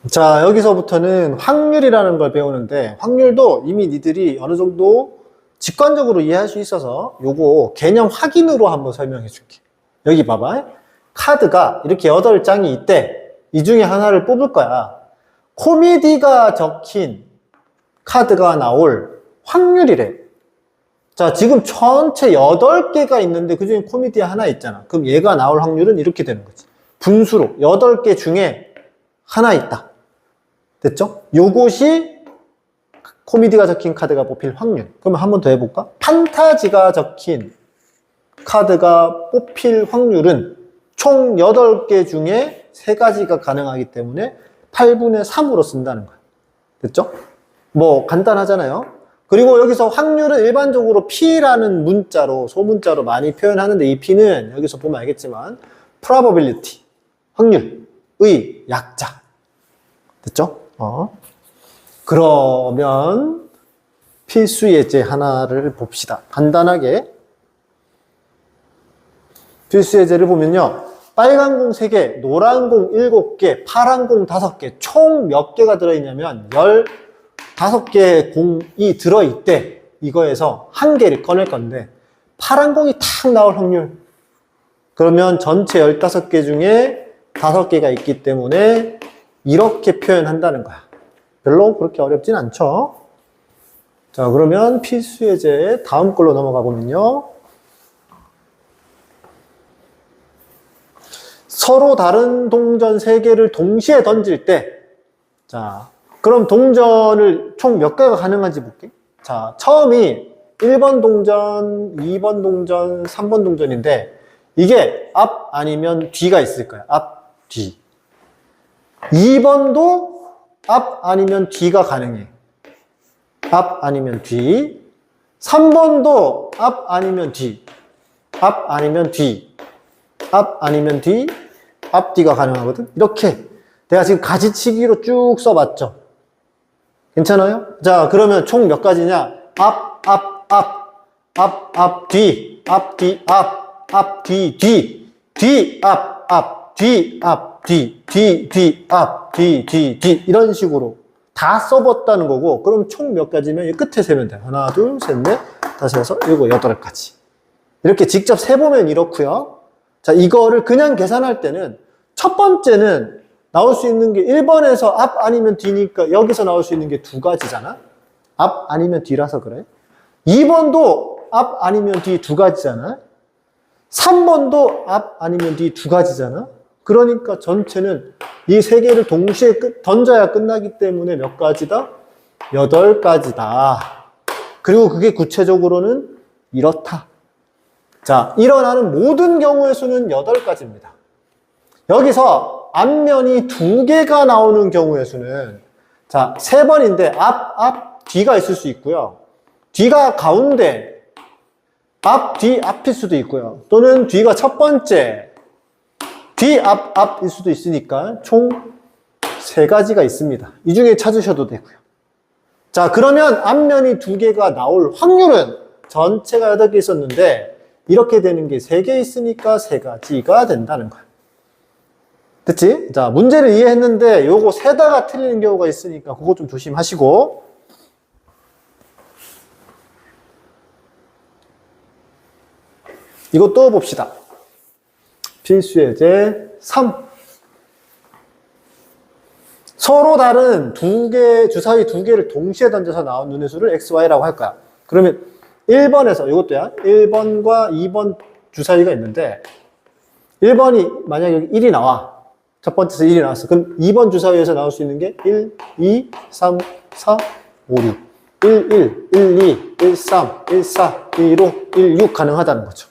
자, 여기서부터는 확률이라는 걸 배우는데, 확률도 이미 니들이 어느 정도 직관적으로 이해할 수 있어서 요거 개념 확인으로 한번 설명해 줄게. 여기 봐봐. 카드가 이렇게 8장이 있대. 이 중에 하나를 뽑을 거야. 코미디가 적힌 카드가 나올 확률이래. 자, 지금 전체 8개가 있는데 그 중에 코미디 하나 있잖아. 그럼 얘가 나올 확률은 이렇게 되는 거지. 분수로 8개 중에 하나 있다. 됐죠? 요것이 코미디가 적힌 카드가 뽑힐 확률. 그러면 한 번 더 해볼까? 판타지가 적힌 카드가 뽑힐 확률은 총 8개 중에 3가지가 가능하기 때문에 8분의 3으로 쓴다는 거야. 됐죠? 뭐 간단하잖아요. 그리고 여기서 확률은 일반적으로 P라는 문자로, 소문자로 많이 표현하는데 이 P는 여기서 보면 알겠지만 probability, 확률의 약자. 됐죠? 그러면 필수 예제 하나를 봅시다. 간단하게 필수 예제를 보면요. 빨간 공 3개, 노란 공 7개, 파란 공 5개, 총 몇 개가 들어있냐면 15개의 공이 들어있대. 이거에서 한 개를 꺼낼 건데 파란 공이 탁 나올 확률. 그러면 전체 15개 중에 5개가 있기 때문에 이렇게 표현한다는 거야. 별로 그렇게 어렵진 않죠. 자, 그러면 필수 예제 다음 걸로 넘어가 보면요. 서로 다른 동전 3개를 동시에 던질 때, 자, 그럼 동전을 총 몇 개가 가능한지 볼게. 자, 처음이 1번 동전, 2번 동전, 3번 동전인데, 이게 앞 아니면 뒤가 있을 거야. 앞, 뒤. 2번도 앞 아니면 뒤가 가능해. 앞 아니면 뒤. 3번도 앞 아니면 뒤. 앞 아니면 뒤. 앞 아니면 뒤. 앞, 뒤가 가능하거든. 이렇게 내가 지금 가지치기로 쭉 써봤죠. 괜찮아요? 자, 그러면 총 몇 가지냐? 앞, 앞, 앞. 앞, 앞, 뒤. 앞, 뒤, 앞. 앞, 뒤, 뒤. 뒤, 앞, 앞. 뒤, 앞, 뒤. 뒤, 뒤, 앞. 뒤, 뒤, 뒤. 이런 식으로 다 써봤다는 거고, 그럼 총 몇 가지면 이 끝에 세면 돼. 하나, 둘, 셋, 넷, 다섯, 여섯, 일곱, 8가지. 이렇게 직접 세보면 이렇고요. 자, 이거를 그냥 계산할 때는 첫 번째는 나올 수 있는 게 1번에서 앞 아니면 뒤니까 여기서 나올 수 있는 게 2가지잖아. 앞 아니면 뒤라서 그래. 2번도 앞 아니면 뒤 2가지잖아. 3번도 앞 아니면 뒤 2가지잖아. 그러니까 전체는 이 3개를 동시에 던져야 끝나기 때문에 몇 가지다? 8가지다. 그리고 그게 구체적으로는 이렇다. 자, 일어나는 모든 경우의 수는 8가지입니다. 여기서 앞면이 2개가 나오는 경우의 수는, 자, 3번인데 앞, 뒤가 있을 수 있고요. 뒤가 가운데, 앞, 뒤, 앞일 수도 있고요. 또는 뒤가 첫 번째, 뒤, 앞일 수도 있으니까 총 3가지가 있습니다. 이 중에 찾으셔도 되고요. 자, 그러면 앞면이 2개가 나올 확률은 전체가 8개 있었는데 이렇게 되는 게 3개 있으니까 3가지가 된다는 거야. 됐지? 자, 문제를 이해했는데 요거 세다가 틀리는 경우가 있으니까 그거 좀 조심하시고. 이거 또 봅시다. 필수 예제 3. 서로 다른 주사위 2개를 동시에 던져서 나온 눈의 수를 XY라고 할 거야. 그러면 1번에서, 이것도야. 1번과 2번 주사위가 있는데 1번이 만약에 여기 1이 나와. 첫 번째에서 1이 나왔어. 그럼 2번 주사위에서 나올 수 있는 게 1, 2, 3, 4, 5, 6. 1, 1, 1, 2, 1, 3, 1, 4, 1, 5, 1, 6 가능하다는 거죠.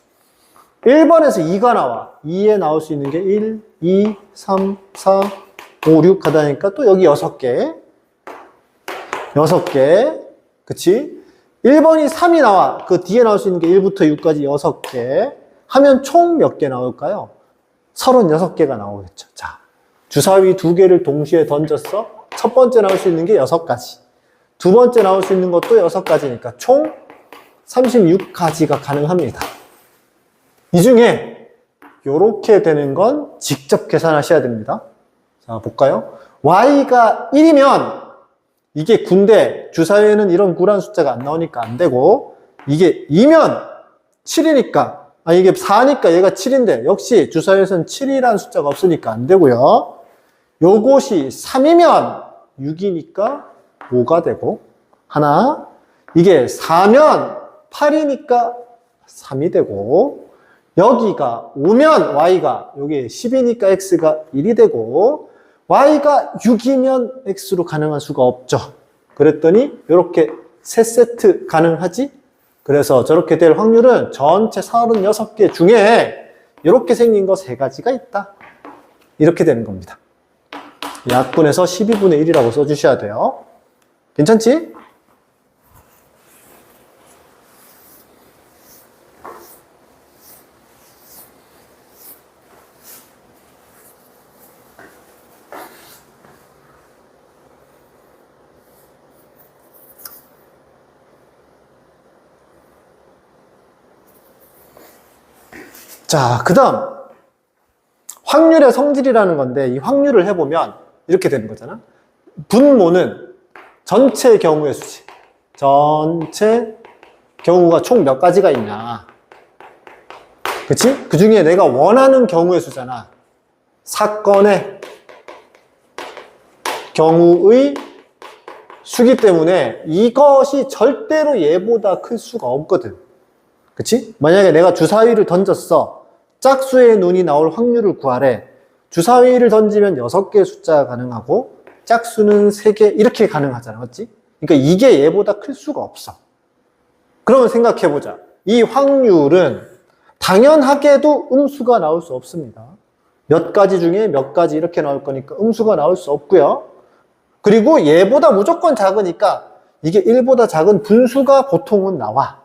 1번에서 2가 나와. 2에 나올 수 있는 게 1, 2, 3, 4, 5, 6 하다니까 또 여기 6개. 6개. 그치? 1번이 3이 나와. 그 뒤에 나올 수 있는 게 1부터 6까지 6개. 하면 총 몇 개 나올까요? 36개가 나오겠죠. 자, 주사위 2개를 동시에 던졌어. 첫 번째 나올 수 있는 게 6가지. 두 번째 나올 수 있는 것도 6가지니까 총 36가지가 가능합니다. 이 중에 이렇게 되는 건 직접 계산하셔야 됩니다. 자, 볼까요? y가 1이면 이게 9인데 주사위에는 이런 9란 숫자가 안 나오니까 안 되고, 이게 2면 7이니까, 이게 4니까 얘가 7인데 역시 주사위에서는 7이라는 숫자가 없으니까 안 되고요. 요것이 3이면 6이니까 5가 되고, 하나, 이게 4면 8이니까 3이 되고, 여기가 5면 y가 여기 10이니까 x가 1이 되고, y가 6이면 x로 가능할 수가 없죠. 그랬더니 이렇게 세 세트 가능하지? 그래서 저렇게 될 확률은 전체 36개 중에 이렇게 생긴 거 3가지가 있다. 이렇게 되는 겁니다. 약분해서 12분의 1이라고 써주셔야 돼요. 괜찮지? 자, 그 다음 확률의 성질이라는 건데, 이 확률을 해보면 이렇게 되는 거잖아. 분모는 전체 경우의 수지. 전체 경우가 총 몇 가지가 있냐. 그치? 그 중에 내가 원하는 경우의 수잖아. 사건의 경우의 수기 때문에 이것이 절대로 얘보다 클 수가 없거든. 그치? 만약에 내가 주사위를 던졌어. 짝수의 눈이 나올 확률을 구하래. 주사위를 던지면 6개의 숫자가 가능하고 짝수는 3개 이렇게 가능하잖아. 맞지? 그러니까 이게 얘보다 클 수가 없어. 그러면 생각해보자. 이 확률은 당연하게도 음수가 나올 수 없습니다. 몇 가지 중에 몇 가지 이렇게 나올 거니까 음수가 나올 수 없고요. 그리고 얘보다 무조건 작으니까 이게 1보다 작은 분수가 보통은 나와.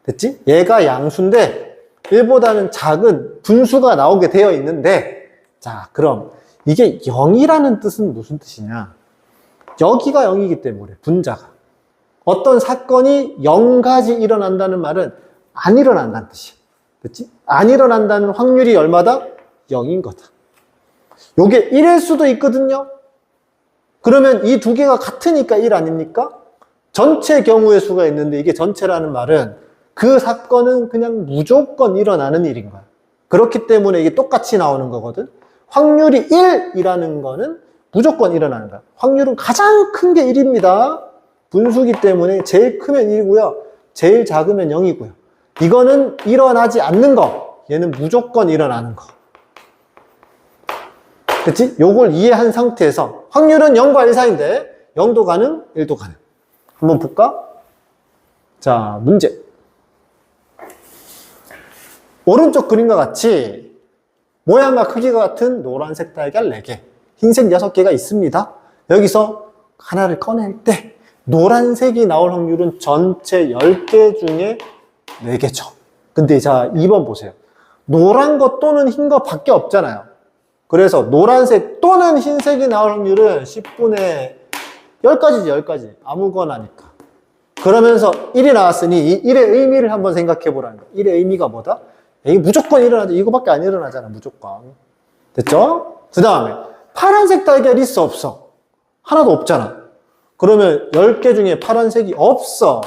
됐지? 얘가 양수인데 1보다는 작은 분수가 나오게 되어 있는데, 자, 그럼 이게 0이라는 뜻은 무슨 뜻이냐? 여기가 0이기 때문에 분자가. 어떤 사건이 0까지 일어난다는 말은 안 일어난다는 뜻이야. 됐지? 안 일어난다는 확률이 얼마다? 0인 거다. 요게 1일 수도 있거든요. 그러면 이 두 개가 같으니까 1 아닙니까? 전체 경우의 수가 있는데 이게 전체라는 말은 그 사건은 그냥 무조건 일어나는 일인 거야. 그렇기 때문에 이게 똑같이 나오는 거거든. 확률이 1이라는 거는 무조건 일어나는 거야. 확률은 가장 큰 게 1입니다. 분수기 때문에 제일 크면 1이고요. 제일 작으면 0이고요. 이거는 일어나지 않는 거. 얘는 무조건 일어나는 거. 그치? 요걸 이해한 상태에서 확률은 0과 1 사이인데 0도 가능, 1도 가능. 한번 볼까? 자, 문제. 오른쪽 그림과 같이 모양과 크기가 같은 노란색 달걀 4개, 흰색 6개가 있습니다. 여기서 하나를 꺼낼 때 노란색이 나올 확률은 전체 10개 중에 4개죠. 근데 자, 2번 보세요. 노란 거 또는 흰 거 밖에 없잖아요. 그래서 노란색 또는 흰색이 나올 확률은 10분의 10가지지, 10가지. 아무거나니까. 그러면서 1이 나왔으니 이 1의 의미를 한번 생각해 보라는 거예요. 1의 의미가 뭐다? 이게 무조건 일어나죠. 이거밖에 안 일어나잖아, 무조건. 됐죠? 그 다음에 파란색 달걀 있어, 없어? 하나도 없잖아. 그러면 10개 중에 파란색이 없어.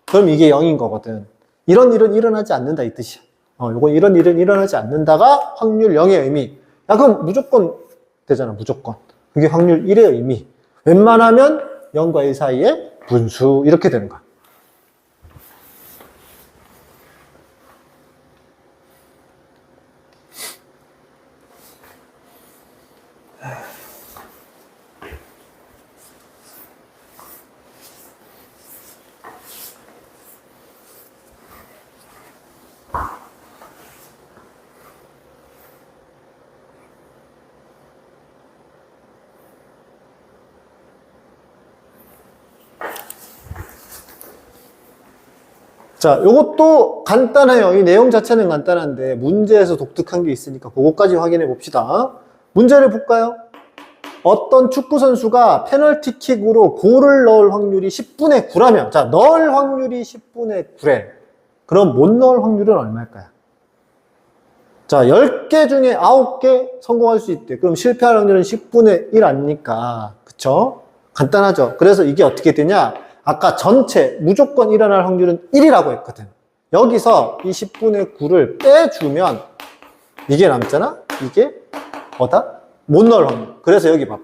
그럼 이게 0인 거거든. 이런 일은 일어나지 않는다, 이 뜻이야. 요건 이런 일은 일어나지 않는다가 확률 0의 의미. 야, 그럼 무조건 되잖아, 무조건. 그게 확률 1의 의미. 웬만하면 0과 1 사이에 분수, 이렇게 되는 거야. 자, 요것도 간단해요. 이 내용 자체는 간단한데 문제에서 독특한 게 있으니까 그것까지 확인해 봅시다. 문제를 볼까요? 어떤 축구 선수가 페널티킥으로 골을 넣을 확률이 10분의 9라면, 자, 넣을 확률이 10분의 9래. 그럼 못 넣을 확률은 얼마일까요? 자, 10개 중에 9개 성공할 수 있대. 그럼 실패할 확률은 10분의 1 아닙니까? 그쵸? 간단하죠? 그래서 이게 어떻게 되냐? 아까 전체 무조건 일어날 확률은 1이라고 했거든. 여기서 이 10분의 9를 빼주면 이게 남잖아? 이게 뭐다? 못 넣을 확률. 그래서 여기 봐봐.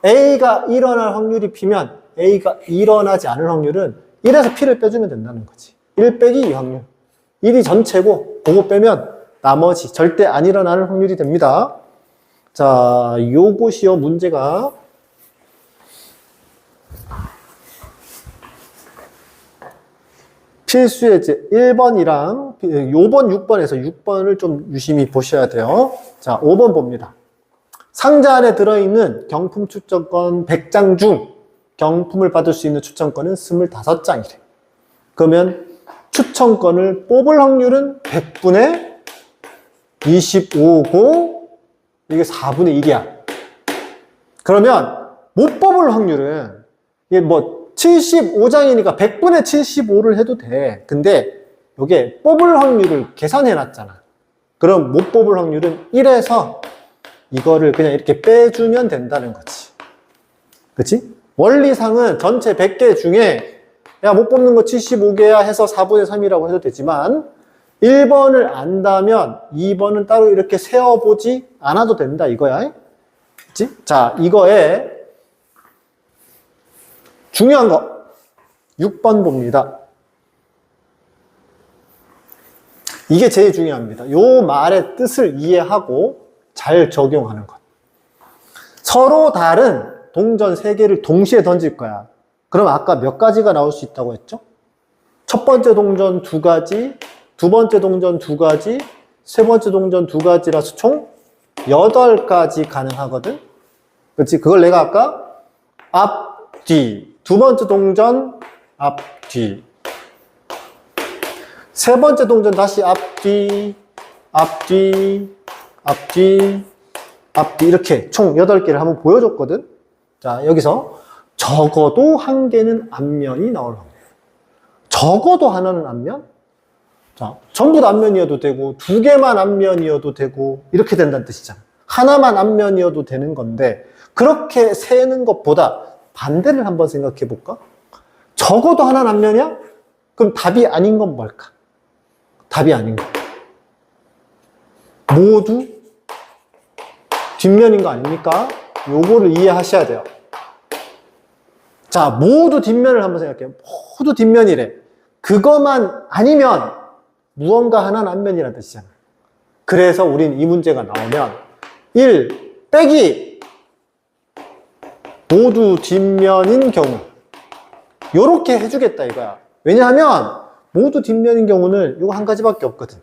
A가 일어날 확률이 P면 A가 일어나지 않을 확률은 1에서 P를 빼주면 된다는 거지. 1 빼기 2 확률. 1이 전체고 그거 빼면 나머지 절대 안 일어나는 확률이 됩니다. 자, 요것이요, 문제가. 필수 예제 1번이랑, 요번 6번에서 6번을 좀 유심히 보셔야 돼요. 자, 5번 봅니다. 상자 안에 들어있는 경품 추천권 100장 중 경품을 받을 수 있는 추천권은 25장이래. 그러면 추천권을 뽑을 확률은 100분의 25고 이게 4분의 1이야. 그러면 못 뽑을 확률은 이게 뭐 75장이니까 100분의 75를 해도 돼. 근데 이게 뽑을 확률을 계산해 놨잖아. 그럼 못 뽑을 확률은 1에서 이거를 그냥 이렇게 빼주면 된다는 거지. 그치? 원리상은 전체 100개 중에 야, 못 뽑는 거 75개야 해서 4분의 3이라고 해도 되지만 1번을 안다면 2번은 따로 이렇게 세어보지 않아도 된다 이거야. 그치? 자, 이거에 중요한 거 6번 봅니다. 이게 제일 중요합니다. 요 말의 뜻을 이해하고 잘 적용하는 것. 서로 다른 동전 3개를 동시에 던질 거야. 그럼 아까 몇 가지가 나올 수 있다고 했죠? 첫 번째 동전 2가지, 두 번째 동전 2가지, 세 번째 동전 2가지라서 총 8가지 가능하거든? 그렇지? 그걸 내가 아까 앞, 뒤. 두 번째 동전 앞, 뒤. 세 번째 동전 다시 앞, 뒤, 앞, 뒤, 앞, 뒤, 앞, 뒤. 이렇게 총 8개를 한번 보여줬거든? 자, 여기서 적어도 1개는 앞면이 나올 확률. 적어도 하나는 앞면? 자, 전부 다 앞면이어도 되고 2개만 앞면이어도 되고 이렇게 된다는 뜻이잖아. 하나만 앞면이어도 되는 건데 그렇게 세는 것보다 반대를 한번 생각해 볼까? 적어도 하나는 앞면이야? 그럼 답이 아닌 건 뭘까? 답이 아닌 거. 모두 뒷면인 거 아닙니까? 요거를 이해하셔야 돼요. 자, 모두 뒷면을 한번 생각해요. 모두 뒷면이래. 그것만 아니면 무언가 하나는 앞면이라는 뜻이잖아. 그래서 우린 이 문제가 나오면 1 빼기 모두 뒷면인 경우 요렇게 해주겠다 이거야. 왜냐하면 모두 뒷면인 경우는 이거 한 가지밖에 없거든.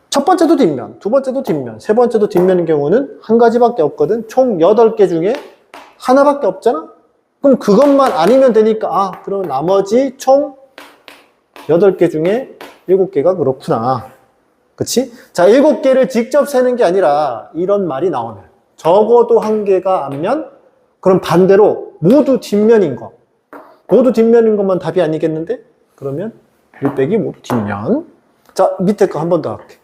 첫 번째도 뒷면, 두 번째도 뒷면, 세 번째도 뒷면인 경우는 한 가지밖에 없거든. 총 8개 중에 하나밖에 없잖아. 그럼 그것만 아니면 되니까 그럼 나머지 총 8개 중에 7개가 그렇구나. 그치? 자, 7개를 직접 세는 게 아니라 이런 말이 나오면 적어도 1개가 앞면, 그럼 반대로 모두 뒷면인 거. 모두 뒷면인 것만 답이 아니겠는데? 그러면 1 빼기 모두 뒷면. 자, 밑에 거 한 번 더 할게.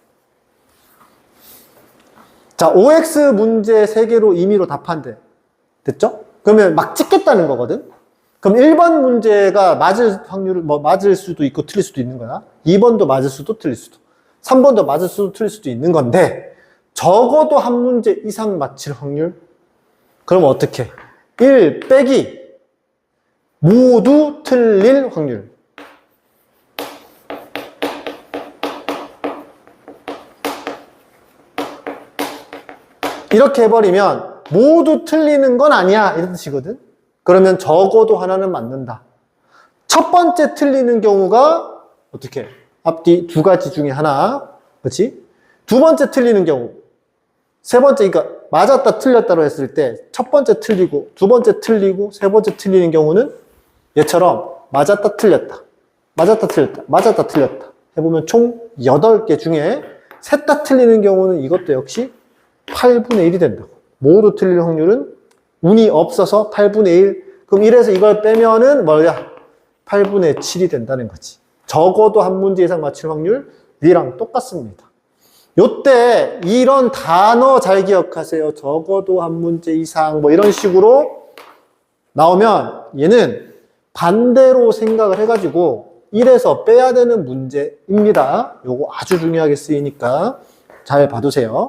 자, OX 문제 3개로 임의로 답한대. 됐죠? 그러면 막 찍겠다는 거거든? 그럼 1번 문제가 맞을 확률을, 맞을 수도 있고 틀릴 수도 있는 거야. 2번도 맞을 수도 틀릴 수도. 3번도 맞을 수도 틀릴 수도 있는 건데, 적어도 한 문제 이상 맞힐 확률? 그럼 어떻게? 1 빼기 모두 틀릴 확률. 이렇게 해버리면 모두 틀리는 건 아니야 이런 뜻이거든. 그러면 적어도 하나는 맞는다. 첫 번째 틀리는 경우가 어떻게? 앞뒤 2가지 중에 하나. 그렇지? 두 번째 틀리는 경우. 세 번째, 그러니까 맞았다 틀렸다로 했을 때 첫 번째 틀리고 두 번째 틀리고 세 번째 틀리는 경우는 얘처럼 맞았다 틀렸다, 맞았다 틀렸다, 맞았다 틀렸다 해보면 총 8개 중에 셋 다 틀리는 경우는 이것도 역시 8분의 1이 된다고. 모두 틀릴 확률은 운이 없어서 8분의 1. 그럼 1에서 이걸 빼면은 뭐야? 8분의 7이 된다는 거지. 적어도 한 문제 이상 맞힐 확률 위랑 똑같습니다. 요때 이런 단어 잘 기억하세요. 적어도 한 문제 이상 뭐 이런 식으로 나오면 얘는 반대로 생각을 해가지고 1에서 빼야 되는 문제입니다. 요거 아주 중요하게 쓰이니까 잘 봐두세요.